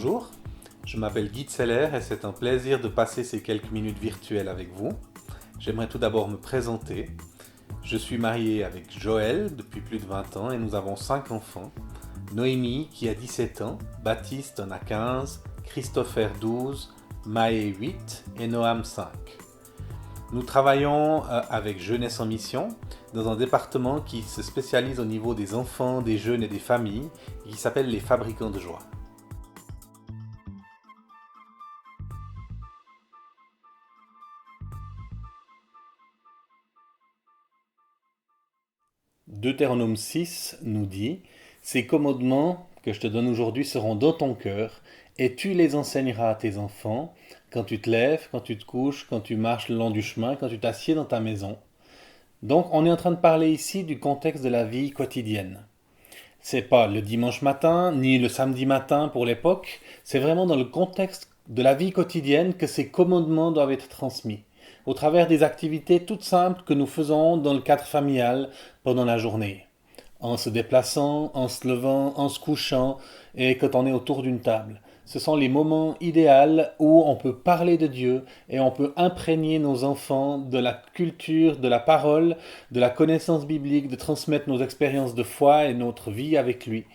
bonjour, je m'appelle Guy Tseller et c'est un plaisir de passer ces quelques minutes virtuelles avec vous. J'aimerais tout d'abord me présenter. Je suis marié avec Joël depuis plus de 20 ans et nous avons 5 enfants. Noémie qui a 17 ans, Baptiste en a 15, Christopher 12, Maë 8 et Noam 5. Nous travaillons avec Jeunesse en Mission dans un département qui se spécialise au niveau des enfants, des jeunes et des familles et qui s'appelle les Fabricants de Joie. Deutéronome 6 nous dit « Ces commandements que je te donne aujourd'hui seront dans ton cœur, et tu les enseigneras à tes enfants, quand tu te lèves, quand tu te couches, quand tu marches le long du chemin, quand tu t'assieds dans ta maison. » Donc on est en train de parler ici du contexte de la vie quotidienne. C'est pas le dimanche matin, ni le samedi matin pour l'époque, c'est vraiment dans le contexte de la vie quotidienne que ces commandements doivent être transmis, au travers des activités toutes simples que nous faisons dans le cadre familial pendant la journée, en se déplaçant, en se levant, en se couchant et quand on est autour d'une table. Ce sont les moments idéaux où on peut parler de Dieu et on peut imprégner nos enfants de la culture, de la parole, de la connaissance biblique, de transmettre nos expériences de foi et notre vie avec lui.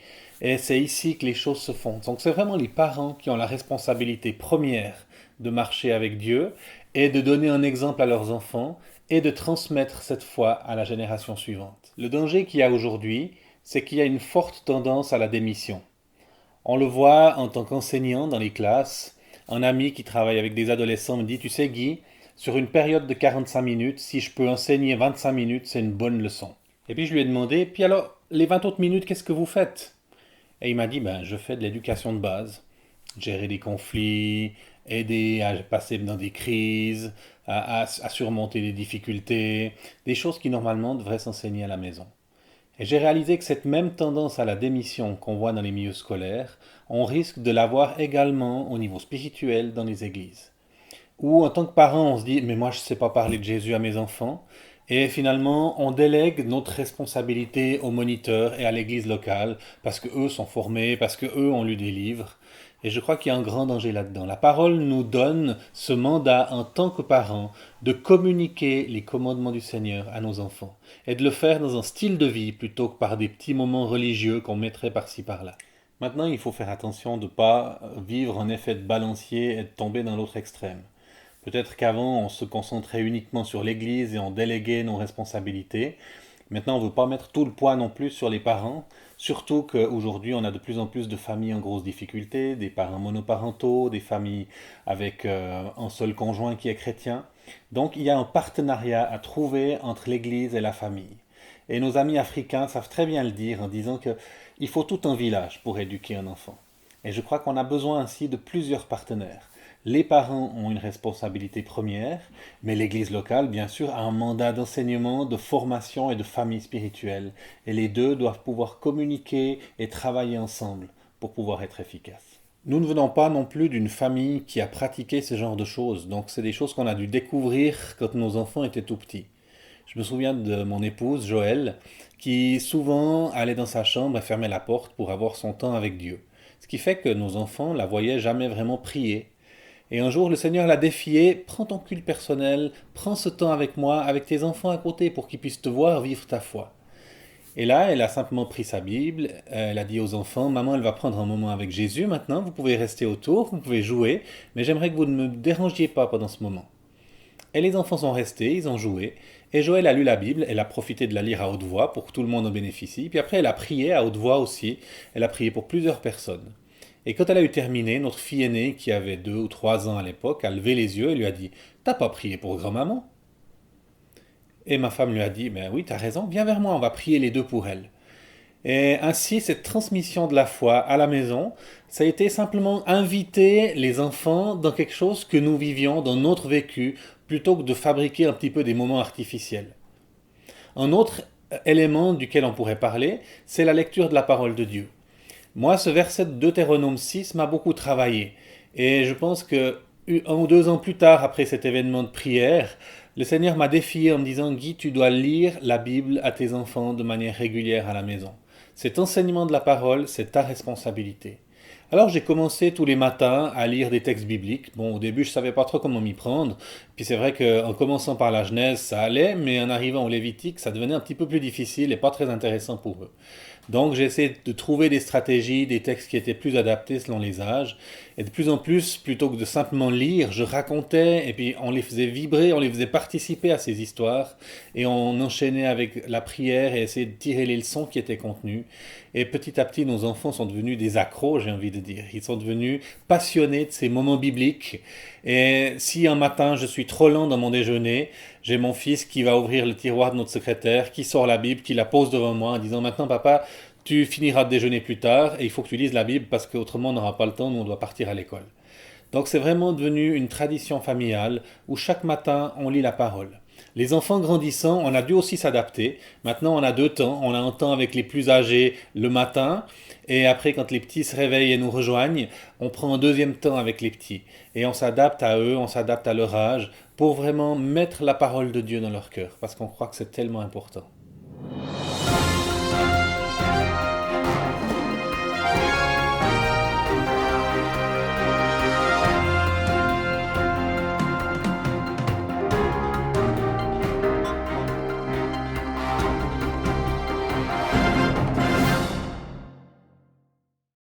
Et c'est ici que les choses se font. Donc c'est vraiment les parents qui ont la responsabilité première de marcher avec Dieu et de donner un exemple à leurs enfants et de transmettre cette foi à la génération suivante. Le danger qu'il y a aujourd'hui, c'est qu'il y a une forte tendance à la démission. On le voit en tant qu'enseignant dans les classes. Un ami qui travaille avec des adolescents me dit « Tu sais Guy, sur une période de 45 minutes, si je peux enseigner 25 minutes, c'est une bonne leçon. » Et puis je lui ai demandé « Puis alors, les 20 autres minutes, qu'est-ce que vous faites ?» Et il m'a dit « Je fais de l'éducation de base. Gérer des conflits, aider à passer dans des crises, à surmonter des difficultés, des choses qui normalement devraient s'enseigner à la maison. » Et j'ai réalisé que cette même tendance à la démission qu'on voit dans les milieux scolaires, on risque de l'avoir également au niveau spirituel dans les églises. Où en tant que parent, on se dit « mais moi je ne sais pas parler de Jésus à mes enfants ». Et finalement, on délègue notre responsabilité aux moniteurs et à l'église locale, parce qu'eux sont formés, parce qu'eux ont lu des livres. Et je crois qu'il y a un grand danger là-dedans. La parole nous donne ce mandat en tant que parents de communiquer les commandements du Seigneur à nos enfants et de le faire dans un style de vie plutôt que par des petits moments religieux qu'on mettrait par-ci par-là. Maintenant, il faut faire attention de ne pas vivre un effet de balancier et de tomber dans l'autre extrême. Peut-être qu'avant, on se concentrait uniquement sur l'Église et on déléguait nos responsabilités. Maintenant, on ne veut pas mettre tout le poids non plus sur les parents, surtout qu'aujourd'hui, on a de plus en plus de familles en grosse difficulté, des parents monoparentaux, des familles avec un seul conjoint qui est chrétien. Donc, il y a un partenariat à trouver entre l'Église et la famille. Et nos amis africains savent très bien le dire en disant qu'il faut tout un village pour éduquer un enfant. Et je crois qu'on a besoin ainsi de plusieurs partenaires. Les parents ont une responsabilité première, mais l'Église locale, bien sûr, a un mandat d'enseignement, de formation et de famille spirituelle. Et les deux doivent pouvoir communiquer et travailler ensemble pour pouvoir être efficaces. Nous ne venons pas non plus d'une famille qui a pratiqué ce genre de choses, donc c'est des choses qu'on a dû découvrir quand nos enfants étaient tout petits. Je me souviens de mon épouse, Joël, qui souvent allait dans sa chambre et fermait la porte pour avoir son temps avec Dieu. Ce qui fait que nos enfants la voyaient jamais vraiment prier. Et un jour, le Seigneur l'a défié, prends ton culte personnel, prends ce temps avec moi, avec tes enfants à côté, pour qu'ils puissent te voir vivre ta foi. Et là, elle a simplement pris sa Bible, elle a dit aux enfants, maman, elle va prendre un moment avec Jésus maintenant, vous pouvez rester autour, vous pouvez jouer, mais j'aimerais que vous ne me dérangiez pas pendant ce moment. Et les enfants sont restés, ils ont joué, et Joël a lu la Bible, elle a profité de la lire à haute voix pour que tout le monde en bénéficie, puis après elle a prié à haute voix aussi, elle a prié pour plusieurs personnes. Et quand elle a eu terminé, notre fille aînée, qui avait 2 ou 3 ans à l'époque, a levé les yeux et lui a dit « T'as pas prié pour grand-maman ?» Et ma femme lui a dit « Ben oui, t'as raison, viens vers moi, on va prier les deux pour elle. » Et ainsi, cette transmission de la foi à la maison, ça a été simplement inviter les enfants dans quelque chose que nous vivions, dans notre vécu, plutôt que de fabriquer un petit peu des moments artificiels. Un autre élément duquel on pourrait parler, c'est la lecture de la parole de Dieu. Moi, ce verset de Deutéronome 6 m'a beaucoup travaillé. Et je pense que 1 ou 2 ans plus tard, après cet événement de prière, le Seigneur m'a défié en me disant « Guy, tu dois lire la Bible à tes enfants de manière régulière à la maison. Cet enseignement de la parole, c'est ta responsabilité. » Alors j'ai commencé tous les matins à lire des textes bibliques. Bon, au début, je savais pas trop comment m'y prendre. Puis c'est vrai qu'en commençant par la Genèse, ça allait, mais en arrivant au Lévitique, ça devenait un petit peu plus difficile et pas très intéressant pour eux. Donc j'ai essayé de trouver des stratégies, des textes qui étaient plus adaptés selon les âges. Et de plus en plus, plutôt que de simplement lire, je racontais et puis on les faisait vibrer, on les faisait participer à ces histoires. Et on enchaînait avec la prière et essayait de tirer les leçons qui étaient contenues. Et petit à petit, nos enfants sont devenus des accros, j'ai envie de dire. Ils sont devenus passionnés de ces moments bibliques. Et si un matin je suis trop lent dans mon déjeuner, j'ai mon fils qui va ouvrir le tiroir de notre secrétaire, qui sort la Bible, qui la pose devant moi en disant maintenant papa, tu finiras de déjeuner plus tard et il faut que tu lises la Bible parce qu'autrement on n'aura pas le temps, nous on doit partir à l'école. Donc c'est vraiment devenu une tradition familiale où chaque matin on lit la parole. Les enfants grandissant, on a dû aussi s'adapter. Maintenant, on a deux temps. On a un temps avec les plus âgés le matin, et après, quand les petits se réveillent et nous rejoignent, on prend un deuxième temps avec les petits. Et on s'adapte à eux, on s'adapte à leur âge, pour vraiment mettre la parole de Dieu dans leur cœur, parce qu'on croit que c'est tellement important.